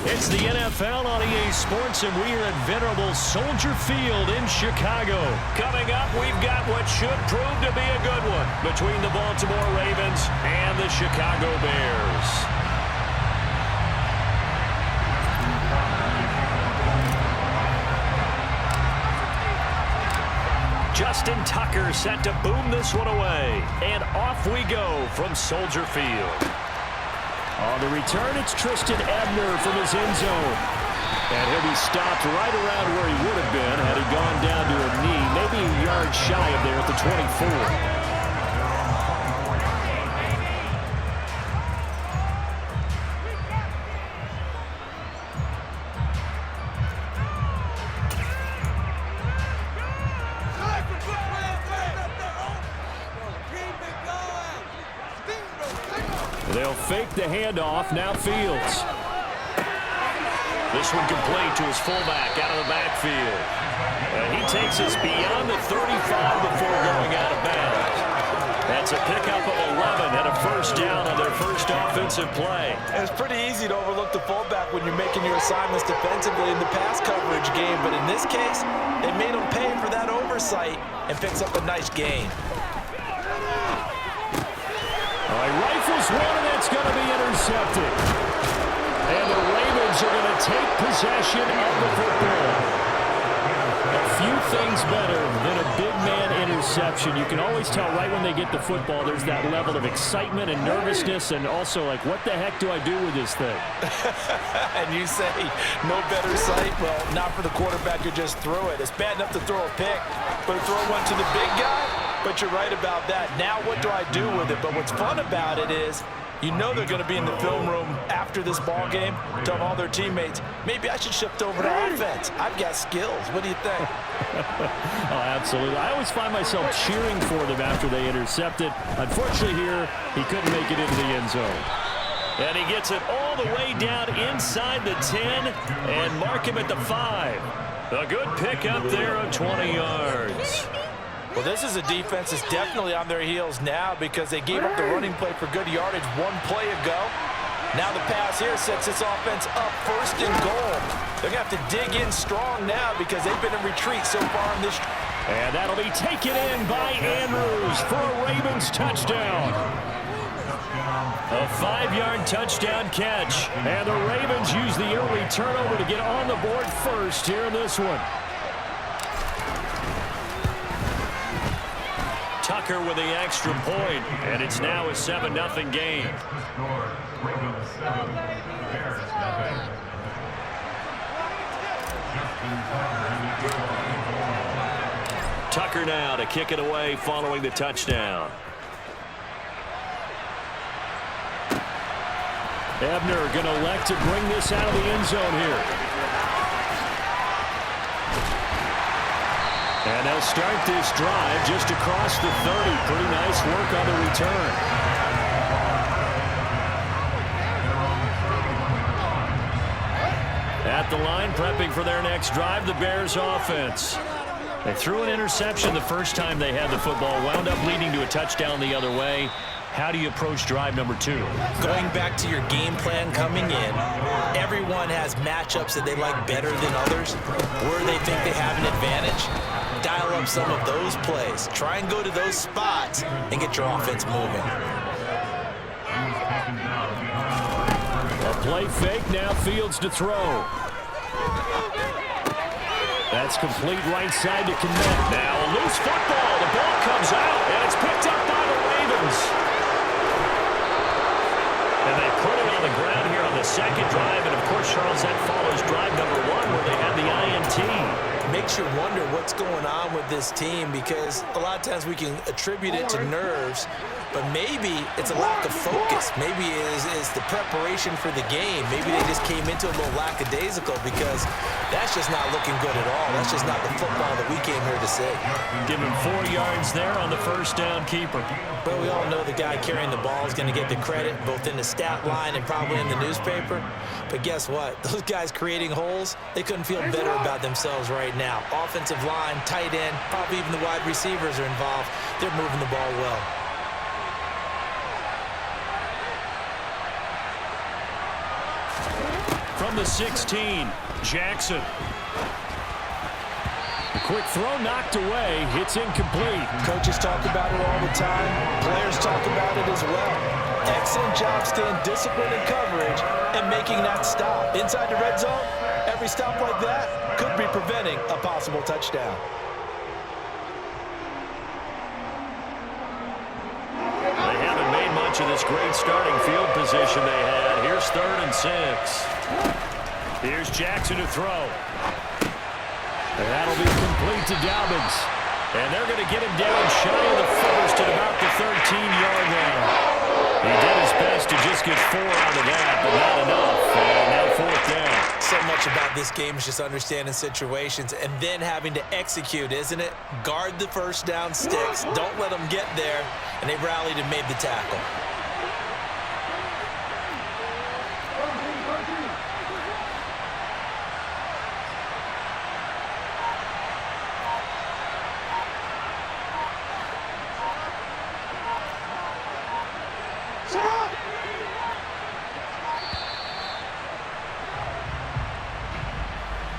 It's the NFL on EA Sports, and we are at venerable Soldier Field in Chicago. Coming up, we've got what should prove to be a good one between the Baltimore Ravens and the Chicago Bears. Justin Tucker set to boom this one away. And off we go from Soldier Field. On the return, it's Tristan Ebner from his end zone. And he'll be stopped right around where he would have been had he gone down to a knee, maybe a yard shy of there at the 24. They'll fake the handoff. Now Fields. This one complete to his fullback out of the backfield. And he takes us beyond the 35 before going out of bounds. That's a pickup of 11 and a first down on their first offensive play. And it's pretty easy to overlook the fullback when you're making your assignments defensively in the pass coverage game. But in this case, they made him pay for that oversight and picks up a nice gain. Rifles one, and that's going to be intercepted. And the Ravens are going to take possession of the football. A few things better than a big man interception. You can always tell right when they get the football, there's that level of excitement and nervousness, and also like, what the heck do I do with this thing? And you say, no better sight? Well, not for the quarterback who just threw it. It's bad enough to throw a pick, but to throw one to the big guy? But you're right about that. Now what do I do with it? But what's fun about it is, you know they're going to be in the film room after this ball game, telling all their teammates, maybe I should shift over to offense. I've got skills. What do you think? Oh, absolutely. I always find myself cheering for them after they intercept it. Unfortunately here, he couldn't make it into the end zone. And he gets it all the way down inside the 10 and mark him at the 5. A good pick up there of 20 yards. Well, this is a defense that's definitely on their heels now because they gave up the running play for good yardage one play ago. Now the pass here sets this offense up first and goal. They're going to have to dig in strong now because they've been in retreat so far in this. And that'll be taken in by Andrews for a Ravens touchdown. A 5-yard touchdown catch. And the Ravens use the early turnover to get on the board first here in this one. Tucker with the extra point, and it's now a 7-0 game. Tucker now to kick it away following the touchdown. Ebner going to elect to bring this out of the end zone here. And they'll start this drive just across the 30. Pretty nice work on the return. At the line, prepping for their next drive, the Bears offense. They threw an interception the first time they had the football, wound up leading to a touchdown the other way. How do you approach drive number 2? Going back to your game plan coming in, everyone has matchups that they like better than others, where they think they have an advantage. Dial up some of those plays. Try and go to those spots and get your offense moving. A play fake, now Fields to throw. That's complete right side to connect. Now a loose football. The ball comes out, and it's picked up by the Ravens. And they put it on the ground here on the second drive. And, of course, Charles, that follows drive number 1 where they had the INT. Makes you wonder what's going on with this team because a lot of times we can attribute it to nerves, but maybe it's a lack of focus. Maybe it's the preparation for the game. Maybe they just came into a little lackadaisical because that's just not looking good at all. That's just not the football that we came here to see. Give him 4 yards there on the first down keeper. But we all know the guy carrying the ball is going to get the credit both in the stat line and probably in the newspaper. But guess what? Those guys creating holes, they couldn't feel better about themselves right now. Offensive line, tight end, probably even the wide receivers are involved. They're moving the ball well. from the 16. Jackson. A quick throw knocked away. It's incomplete. Coaches talk about it all the time. Players talk about it as well. Excellent job staying disciplined in coverage and making that stop. Inside the red zone, every stop like that could be preventing a possible touchdown. They haven't made much of this great starting field position they had. Here's 3rd and 6. Here's Jackson to throw. And that'll be complete to Dobbins. And they're going to get him down shy of the first at about the 13-yard line. He did his best to just get 4 out of that, but not enough. And now 4th down. So much about this game is just understanding situations and then having to execute, isn't it? Guard the first down sticks. Don't let them get there. And they rallied and made the tackle.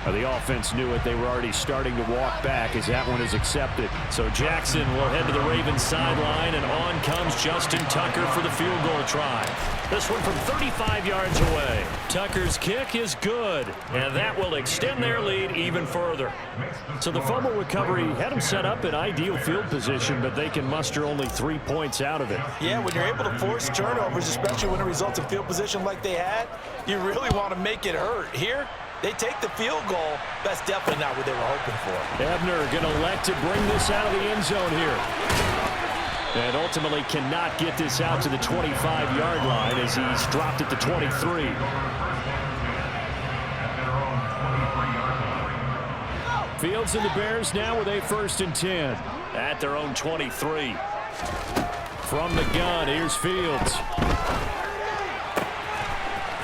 The offense knew it. They were already starting to walk back as that one is accepted. So Jackson will head to the Ravens sideline, and on comes Justin Tucker for the field goal try. This one from 35 yards away. Tucker's kick is good, and that will extend their lead even further. So the fumble recovery had them set up in ideal field position, but they can muster only 3 points out of it. Yeah, when you're able to force turnovers, especially when it results in field position like they had, you really want to make it hurt. Here, they take the field goal. That's definitely not what they were hoping for. Ebner going to elect to bring this out of the end zone here. And ultimately cannot get this out to the 25-yard line as he's dropped at the 23. Fields and the Bears now with a 1st and 10 at their own 23. From the gun, here's Fields.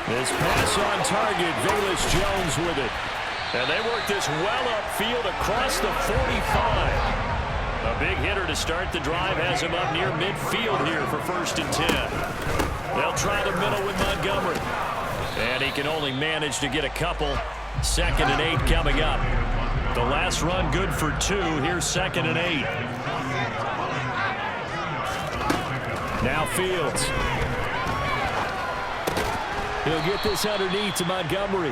This pass on target, Velus Jones with it. And they work this well upfield across the 45. A big hitter to start the drive has him up near midfield here for 1st and 10. They'll try the middle with Montgomery. And he can only manage to get a couple. 2nd and 8 coming up. The last run good for 2. Here's 2nd and 8. Now Fields. He'll get this underneath to Montgomery.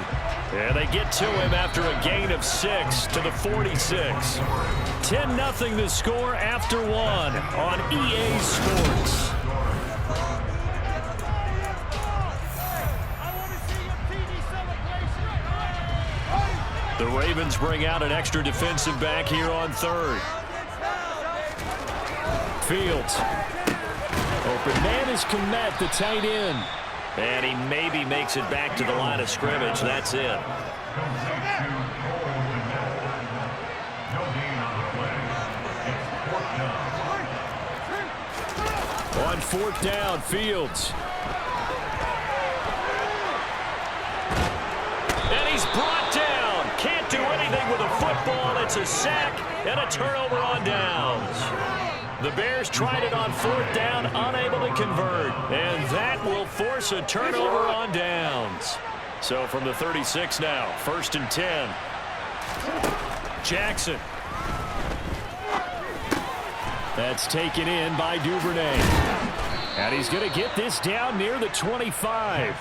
And they get to him after a gain of 6 to the 46. 10-0 the score after 1 on EA Sports. The Ravens bring out an extra defensive back here on 3rd. Fields. Open man is Kmet, the tight end. And he maybe makes it back to the line of scrimmage. That's it. On 4th down, Fields. And he's brought down. Can't do anything with a football. It's a sack and a turnover on downs. The Bears tried it on 4th down, unable to convert. And that will force a turnover on downs. So from the 36 now, 1st and 10. Jackson. That's taken in by Duvernay. And he's going to get this down near the 25.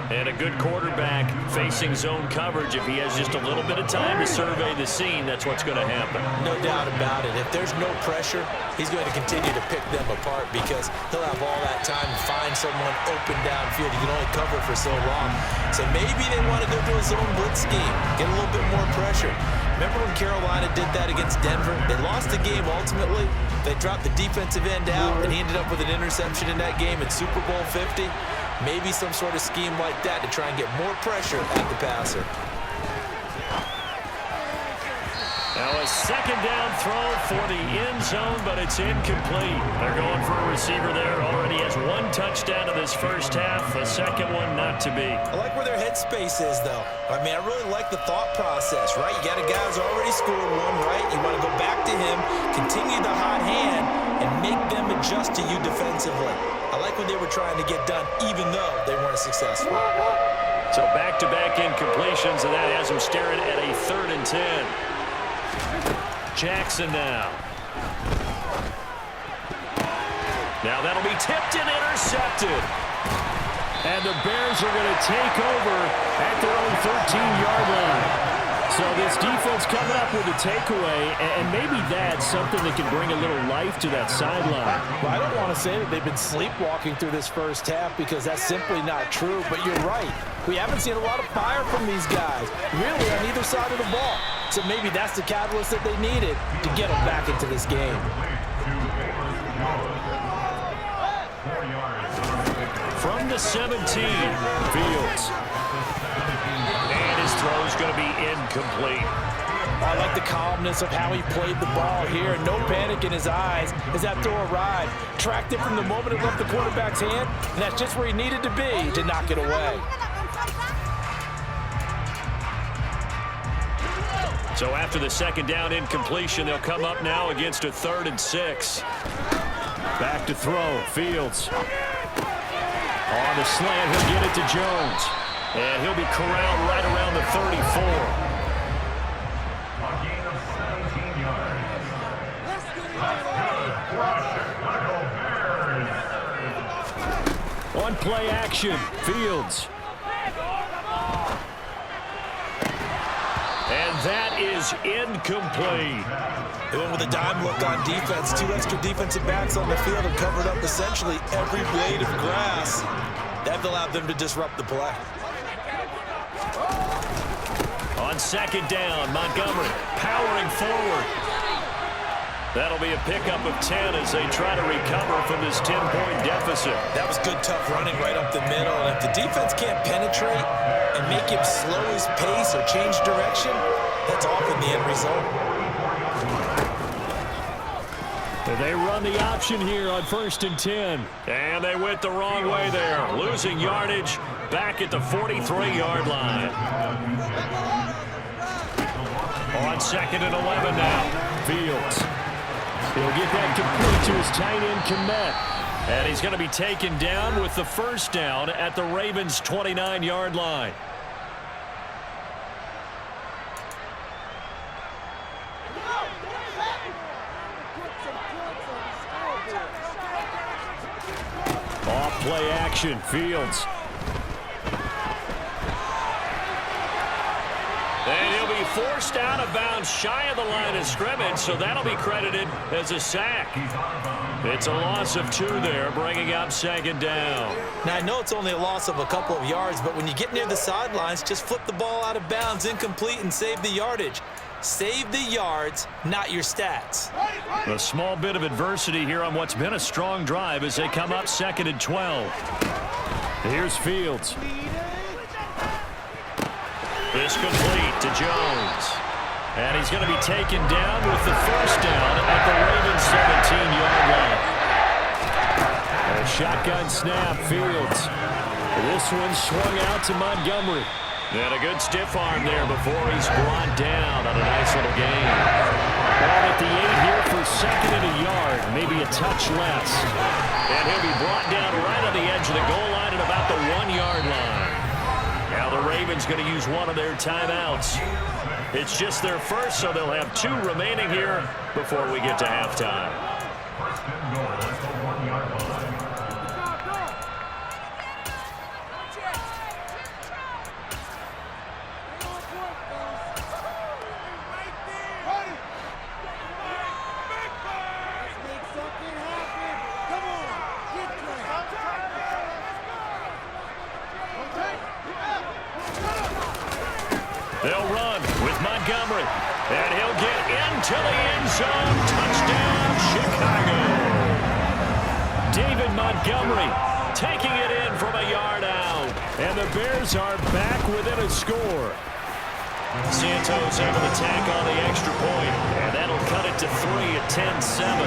And a good quarterback facing zone coverage. If he has just a little bit of time to survey the scene, that's what's going to happen. No doubt about it. If there's no pressure, he's going to continue to pick them apart because he'll have all that time to find someone open downfield. He can only cover for so long. So maybe they want to go to a zone blitz scheme, get a little bit more pressure. Remember when Carolina did that against Denver? They lost the game ultimately. They dropped the defensive end out, and he ended up with an interception in that game in Super Bowl 50. Maybe some sort of scheme like that to try and get more pressure at the passer. Now a 2nd down throw for the end zone, but it's incomplete. They're going for a receiver there. Already has 1 touchdown in this first half. A second one not to be. I like where their headspace is, though. I mean, I really like the thought process, right? You got a guy who's already scored 1, right? You want to go back to him, continue the hot hand, and make them adjust to you defensively. I like what they were trying to get done, even though they weren't successful. So back-to-back incompletions, and that has him staring at a 3rd and 10. Jackson now. Now that'll be tipped and intercepted. And the Bears are going to take over at their own 13-yard line. So this defense coming up with a takeaway, and maybe that's something that can bring a little life to that sideline. Well, I don't want to say that they've been sleepwalking through this first half because that's simply not true, but you're right. We haven't seen a lot of fire from these guys, really on either side of the ball. So maybe that's the catalyst that they needed to get them back into this game. From the 17, Fields. And his throw is going to be incomplete. I like the calmness of how he played the ball here. No panic in his eyes as that throw arrived. Tracked it from the moment it left the quarterback's hand, and that's just where he needed to be to knock it away. So after the 2nd down incompletion, they'll come up now against a 3rd and 6. Back to throw, Fields. On the slant, he'll get it to Jones. And he'll be corralled right around the 34. On play action, Fields. And that is incomplete. They went with a dime look on defense. 2 extra defensive backs on the field and covered up essentially every blade of grass. That allowed them to disrupt the play. On 2nd down, Montgomery powering forward. That'll be a pickup of 10 as they try to recover from this 10-point deficit. That was good, tough running right up the middle. And if the defense can't penetrate and make him slow his pace or change direction, that's often the end result. They run the option here on 1st and 10. And they went the wrong way there. Losing yardage back at the 43-yard line. On 2nd and 11 now, Fields. He'll get that complete to his tight end, Kmet. And he's going to be taken down with the 1st down at the Ravens' 29-yard line. Off play action, Fields. And he'll be forced out of bounds shy of the line of scrimmage, so that'll be credited as a sack. It's a loss of 2 there, bringing up 2nd down. Now, I know it's only a loss of a couple of yards, but when you get near the sidelines, just flip the ball out of bounds, incomplete, and save the yardage. Save the yards, not your stats. A small bit of adversity here on what's been a strong drive as they come up 2nd and 12. Here's Fields. This complete to Jones. And he's going to be taken down with the 1st down at the Ravens' 17-yard line. A shotgun snap, Fields. This one swung out to Montgomery. And a good stiff arm there before he's brought down on a nice little gain. Ball at the 8 here for 2nd and a yard, maybe a touch less. And he'll be brought down right on the edge of the goal line at about the 1-yard line. Now the Ravens going to use one of their timeouts. It's just their first, so they'll have 2 remaining here before we get to halftime. They'll run with Montgomery, and he'll get into the end zone. Touchdown, Chicago. David Montgomery taking it in from a yard out, and the Bears are back within a score. Santos able to tack on the extra point, and that'll cut it to 3 at 10-7.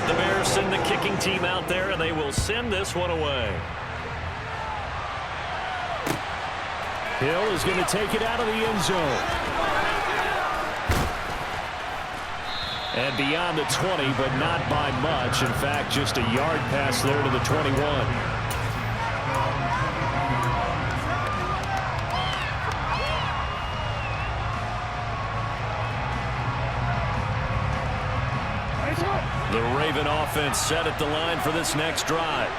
The Bears send the kicking team out there, and they will send this one away. Hill is going to take it out of the end zone. And beyond the 20, but not by much. In fact, just a yard pass there to the 21. The Raven offense set at the line for this next drive.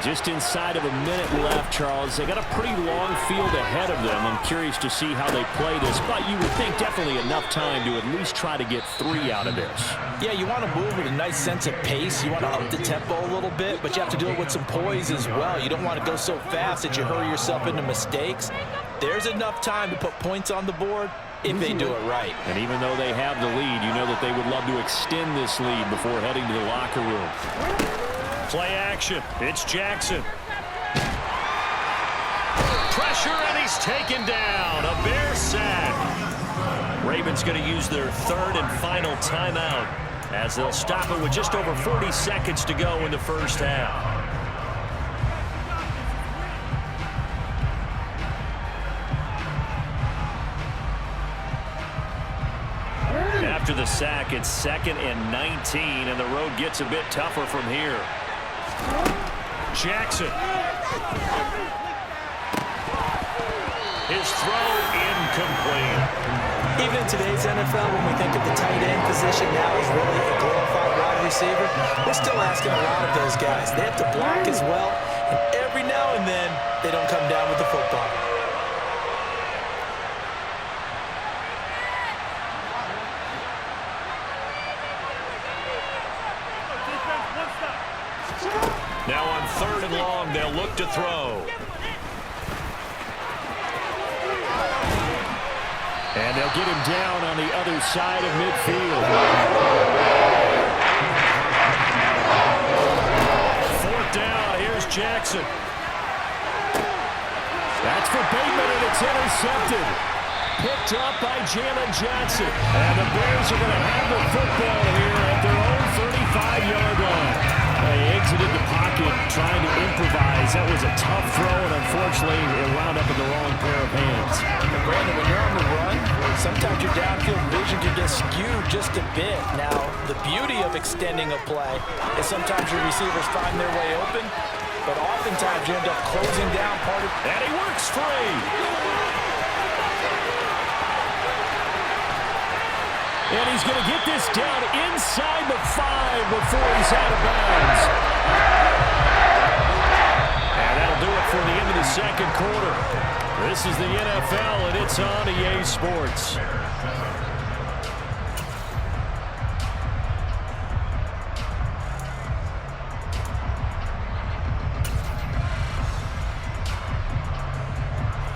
Just inside of a minute left, Charles. They got a pretty long field ahead of them. I'm curious to see how they play this, but you would think definitely enough time to at least try to get 3 out of this. Yeah, you want to move with a nice sense of pace. You want to up the tempo a little bit, but you have to do it with some poise as well. You don't want to go so fast that you hurry yourself into mistakes. There's enough time to put points on the board if they do it right. And even though they have the lead, you know that they would love to extend this lead before heading to the locker room. Play action. It's Jackson. Pressure, and he's taken down. A Bear sack. Ravens going to use their 3rd and final timeout as they'll stop it with just over 40 seconds to go in the first half. After the sack, it's 2nd and 19, and the road gets a bit tougher from here. Jackson. His throw incomplete. Even in today's NFL, when we think of the tight end position now as really a glorified wide receiver, we're still asking a lot of those guys. They have to block as well, and every now and then, they don't come down with the football. Now on 3rd and long, they'll look to throw. And they'll get him down on the other side of midfield. 4th down, here's Jackson. That's for Bateman, and it's intercepted. Picked up by Jalen Johnson. And the Bears are going to have the football here at their own 35-yard line. They exited the pocket trying to improvise. That was a tough throw, and unfortunately, it wound up in the wrong pair of hands. And Brandon, when you're on the run, sometimes your downfield vision can get skewed just a bit. Now, the beauty of extending a play is sometimes your receivers find their way open, but oftentimes you end up closing down part of it. And he works free. And he's going to get this down inside the 5 before he's out of bounds. And that'll do it for the end of the 2nd quarter. This is the NFL, and it's on EA Sports.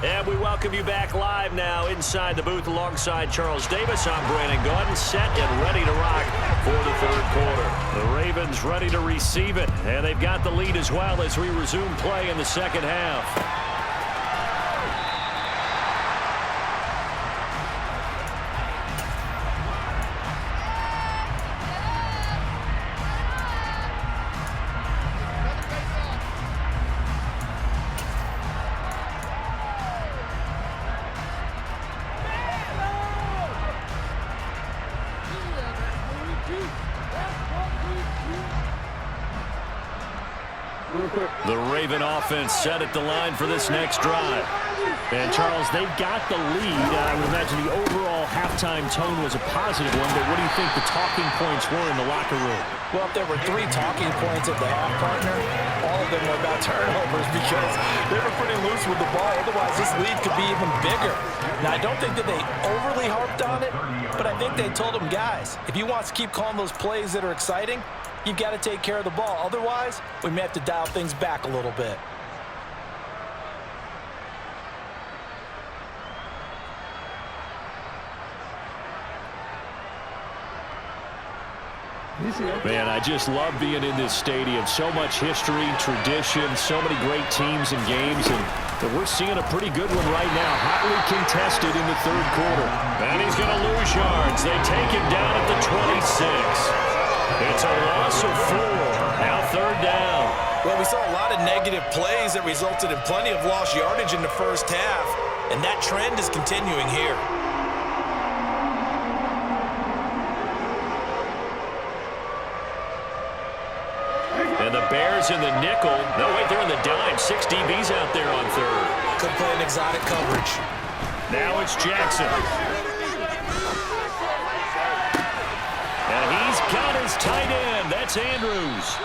And we welcome you back live now inside the booth alongside Charles Davis. I'm Brandon Gaudin, set and ready to rock for the 3rd quarter. The Ravens ready to receive it, and they've got the lead as well as we resume play in the 2nd half. The Raven offense set at the line for this next drive. And, Charles, they've got the lead. I would imagine the overall halftime tone was a positive one, but what do you think the talking points were in the locker room? Well, if there were 3 talking points at the half, partner, all of them were about turnovers because they were pretty loose with the ball. Otherwise, this lead could be even bigger. Now, I don't think that they overly harped on it, but I think they told them, guys, if you want to keep calling those plays that are exciting, you've got to take care of the ball. Otherwise, we may have to dial things back a little bit. Man, I just love being in this stadium. So much history, tradition, so many great teams and games, and we're seeing a pretty good one right now. Hotly contested in the 3rd quarter. And he's going to lose yards. They take him down at the 26. It's a loss of 4. Now 3rd down. Well, we saw a lot of negative plays that resulted in plenty of lost yardage in the first half, and that trend is continuing here. And the Bears goes in the nickel. No, wait, they're in the dime. 6 DBs out there on third. Could play an exotic coverage. Now it's Jackson. And he's got his tight end. That's Andrews.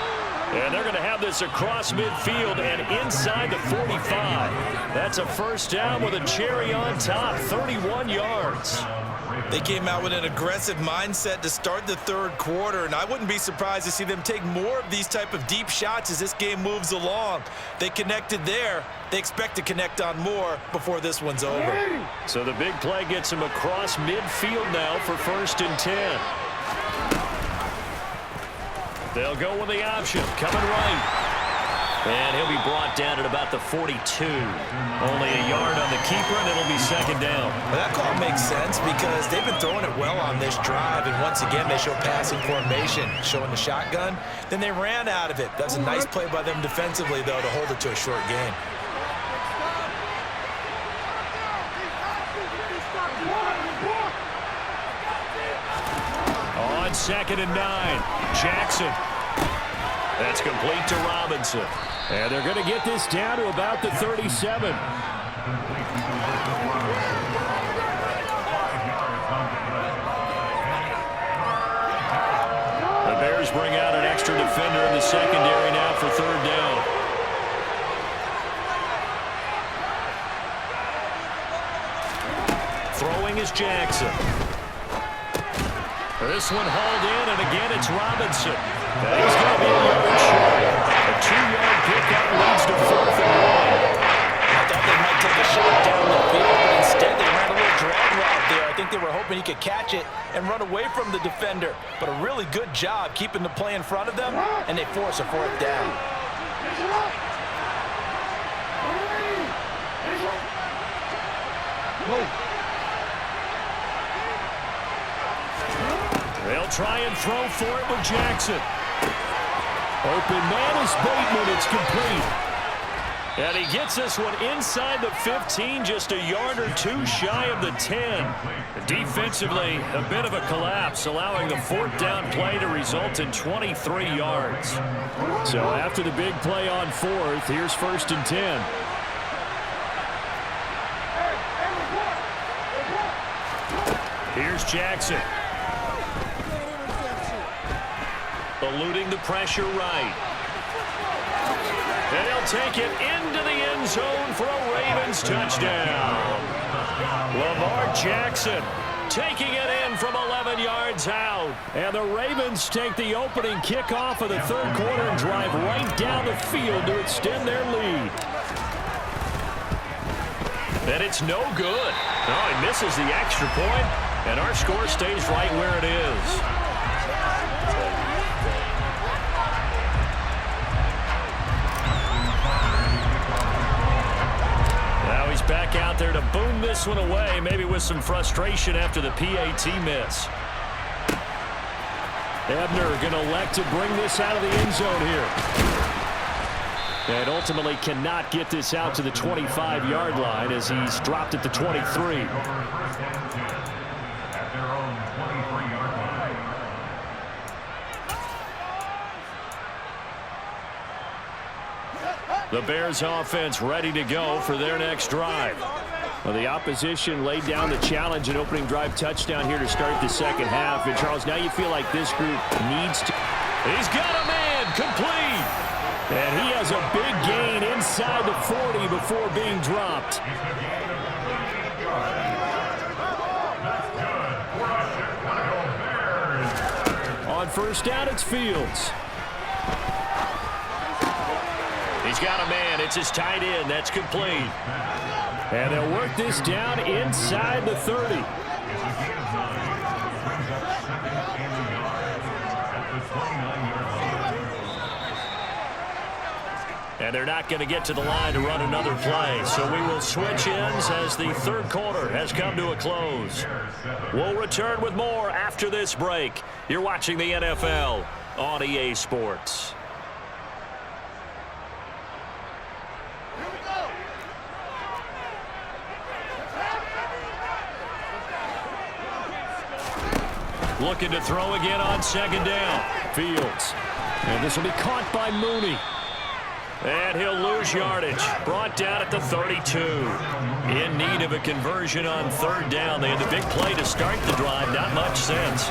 And they're going to have this across midfield and inside the 45. That's a first down with a cherry on top, 31 yards. They came out with an aggressive mindset to start the third quarter, and I wouldn't be surprised to see them take more of these type of deep shots as this game moves along. They connected there. They expect to connect on more before this one's over. So the big play gets him across midfield now for 1st and 10. They'll go with the option, coming right. And he'll be brought down at about the 42. Only a yard on the keeper, and it'll be 2nd down. Well, that call makes sense because they've been throwing it well on this drive, and once again, they show passing formation, showing the shotgun. Then they ran out of it. That's a nice play by them defensively, though, to hold it to a short gain. On 2nd and 9, Jackson. That's complete to Robinson. And they're going to get this down to about the 37. The Bears bring out an extra defender in the secondary now for 3rd down. Throwing is Jackson. This one hauled in, and again it's Robinson. And he's going to be a yard short. A 2-yard pickup leads to 4th and 1. I thought they might take a shot down the field, but instead they ran a little drag route there. I think they were hoping he could catch it and run away from the defender. But a really good job keeping the play in front of them, and they force a 4th down. They'll try and throw for it with Jackson. Open man is Bateman. It's complete. And he gets this one inside the 15, just a yard or 2 shy of the 10. Defensively, a bit of a collapse, allowing the 4th down play to result in 23 yards. So after the big play on 4th, here's 1st and 10. Here's Jackson. Eluding the pressure right. And he'll take it into the end zone for a Ravens touchdown. Lamar Jackson taking it in from 11 yards out. And the Ravens take the opening kickoff of the 3rd quarter and drive right down the field to extend their lead. And it's no good. No, he misses the extra point, and our score stays right where it is. He's back out there to boom this one away, maybe with some frustration after the PAT miss. Ebner going to elect to bring this out of the end zone here. And ultimately cannot get this out to the 25-yard line as he's dropped at the 23. The Bears offense ready to go for their next drive. Well, the opposition laid down the challenge and opening drive touchdown here to start the 2nd half. And, Charles, now you feel like this group needs to... He's got a man complete. And he has a big gain inside the 40 before being dropped. On 1st down, it's Fields. He's got a man. It's his tight end. That's complete. And they'll work this down inside the 30. And they're not going to get to the line to run another play. So we will switch ends as the 3rd quarter has come to a close. We'll return with more after this break. You're watching the NFL on EA Sports. Looking to throw again on 2nd down. Fields. And this will be caught by Mooney. And he'll lose yardage. Brought down at the 32. In need of a conversion on third down. They had the big play to start the drive. Not much sense.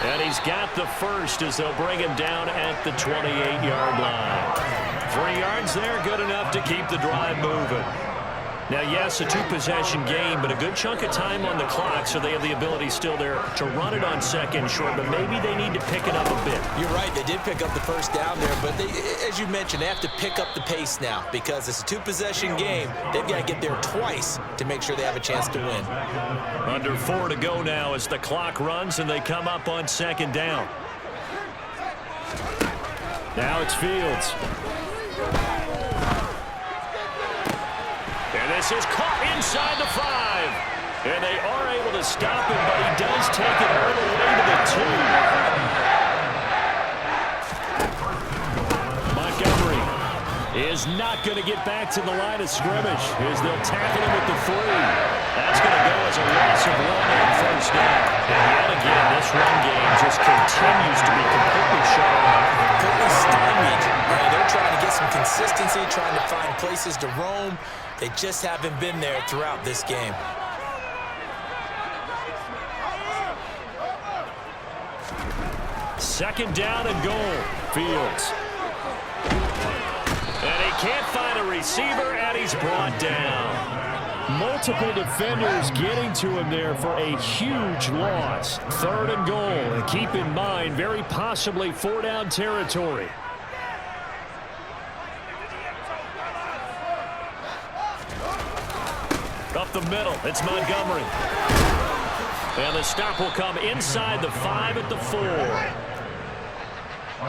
And he's got the first as they'll bring him down at the 28-yard line. 3 yards there, good enough to keep the drive moving. Now, yes, a two-possession game, but a good chunk of time on the clock, so they have the ability still there to run it on second short, but maybe they need to pick it up a bit. You're right. They did pick up the first down there, but they, as you mentioned, they have to pick up the pace now because it's a two-possession game. They've got to get there twice to make sure they have a chance to win. Under 4 to go now as the clock runs and they come up on second down. Now it's Fields. And this is caught inside the 5. And they are able to stop him, but he does take it all the way to the 2. Montgomery is not going to get back to the line of scrimmage as they'll tackle him at the 3. That's going to go as a loss of 1 on first down. And yet again, this run game just continues to be completely shut off. Completely stymied. They're trying to get some consistency, trying to find places to roam. They just haven't been there throughout this game. Second down and goal. Fields. And he can't find a receiver, and he's brought down. Multiple defenders getting to him there for a huge loss. Third and goal. And keep in mind, very possibly 4-down territory. Up the middle, it's Montgomery. And the stop will come inside the 5 at the 4. A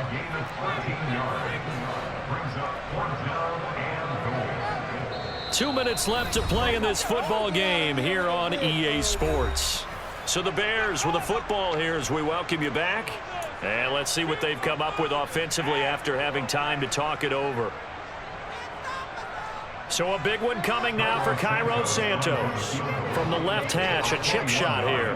gain of 14 yards. Brings up 4th down and goal. 2 minutes left to play in this football game here on EA Sports. So the Bears with the football here as we welcome you back. And let's see what they've come up with offensively after having time to talk it over. So a big one coming now for Cairo Santos. From the left hash, a chip shot here.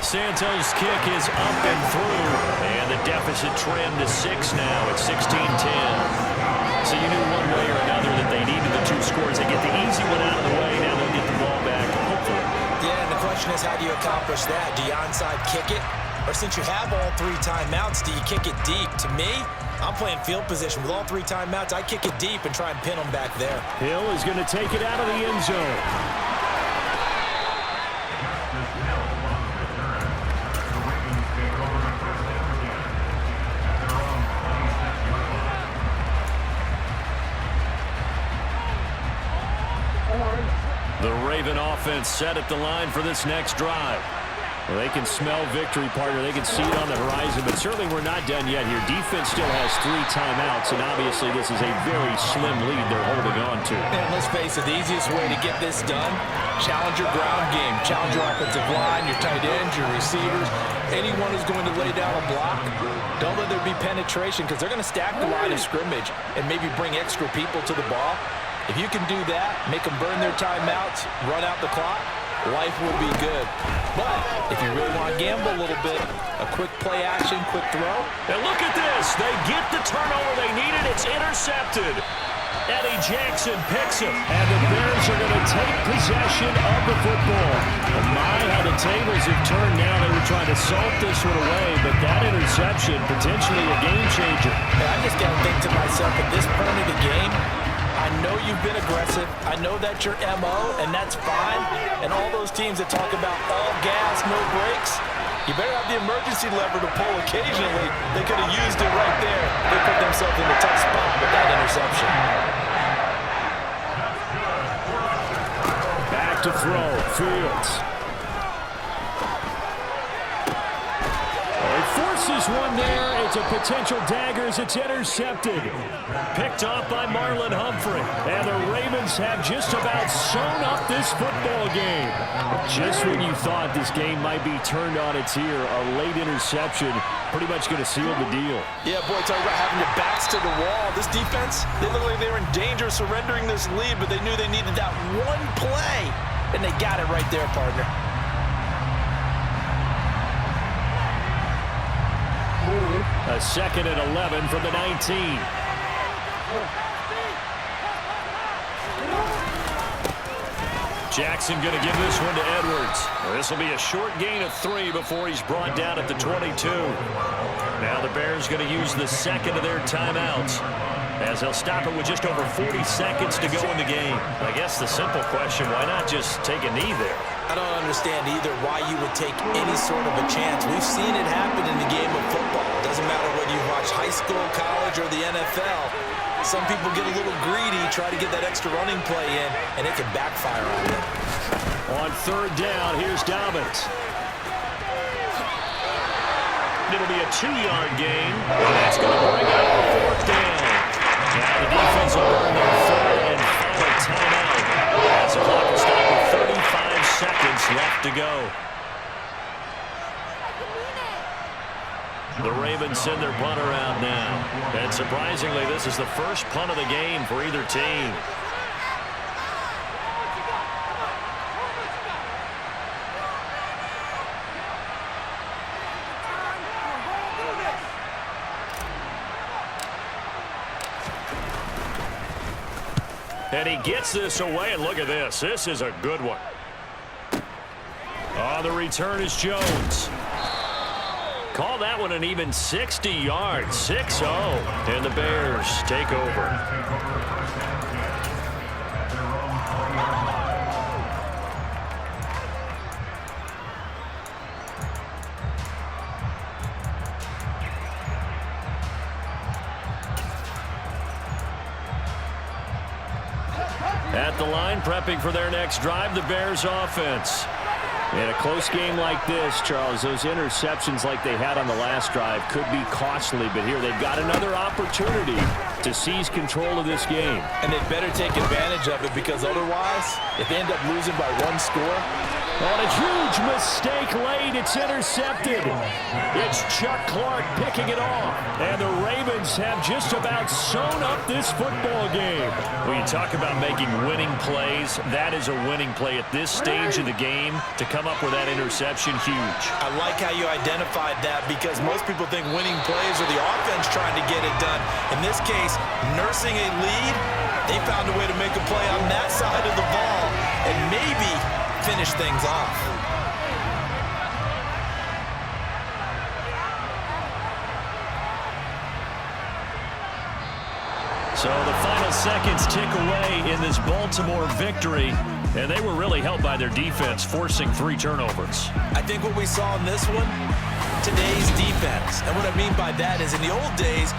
Santos' kick is up and through. And the deficit trimmed to 6 now at 16-10. So you knew one way or another that they needed the 2 scores. They get the easy one out of the way. Now they'll get the ball back, hopefully. Yeah, and the question is, how do you accomplish that? Do you onside kick it? Or since you have all 3 timeouts, do you kick it deep? To me, I'm playing field position. With all 3 timeouts, I kick it deep and try and pin them back there. Hill is going to take it out of the end zone. The Raven offense set at the line for this next drive. Well, they can smell victory, partner. They can see it on the horizon, but certainly we're not done yet here. Defense still has 3 timeouts, and obviously this is a very slim lead they're holding on to. And let's face it, the easiest way to get this done, challenge your ground game. Challenge your offensive line, your tight ends, your receivers. Anyone who's going to lay down a block, don't let there be penetration because they're going to stack the line of scrimmage and maybe bring extra people to the ball. If you can do that, make them burn their timeouts, run out the clock, life will be good. But if you really want to gamble a little bit, a quick play action, quick throw. And look at this. They get the turnover they needed. It's intercepted. Eddie Jackson picks it. And the Bears are going to take possession of the football. And my, how the tables have turned now. They were trying to salt this one away, but that interception, potentially a game changer. And I just got to think to myself, at this point of the game, I know you've been aggressive. I know that's your MO, and that's fine. And all those teams that talk about all gas, no brakes, you better have the emergency lever to pull occasionally. They could have used it right there. They put themselves in a tough spot with that interception. Back to throw. Fields. Forces one there. It's a potential dagger as it's intercepted. Picked off by Marlon Humphrey. And the Ravens have just about sewn up this football game. Just when you thought this game might be turned on its ear, a late interception pretty much going to seal the deal. Yeah, boy, talk about having your backs to the wall. This defense, they look like they were in danger of surrendering this lead, but they knew they needed that one play. And they got it right there, partner. A 2nd and 11 from the 19. Jackson going to give this one to Edwards. This will be a short gain of 3 before he's brought down at the 22. Now the Bears going to use the 2nd of their timeouts, as they'll stop it with just over 40 seconds to go in the game. I guess the simple question, why not just take a knee there? I don't understand either why you would take any sort of a chance. We've seen it happen in the game of football. It doesn't matter whether you watch high school, college, or the NFL. Some people get a little greedy, try to get that extra running play in, and it can backfire on them. On 3rd down, here's Dobbins. It'll be a 2-yard gain, and that's going to bring up a 4th down. Now the defense will burn their 3rd and final timeout, as the clock will stop with 35 seconds left to go. The Ravens send their punter out now. And surprisingly, this is the first punt of the game for either team. And he gets this away, and look at this. This is a good one. On the return is Jones. Call that one an even 60 yards, 6-0, and the Bears take over. At the line, prepping for their next drive, the Bears offense. In a close game like this, Charles, those interceptions like they had on the last drive could be costly, but here they've got another opportunity to seize control of this game. And they better take advantage of it, because otherwise, if they end up losing by 1 score. On a huge mistake late, it's intercepted. It's Chuck Clark picking it off. And the Ravens have just about sewn up this football game. When you talk about making winning plays, that is a winning play at this stage of the game. To come up with that interception, huge. I like how you identified that, because most people think winning plays are the offense trying to get it done. In this case, nursing a lead, they found a way to make a play on that side of the ball and maybe finish things off. So the final seconds tick away in this Baltimore victory, and they were really helped by their defense, forcing 3 turnovers. I think what we saw in this one, today's defense. And what I mean by that is, in the old days,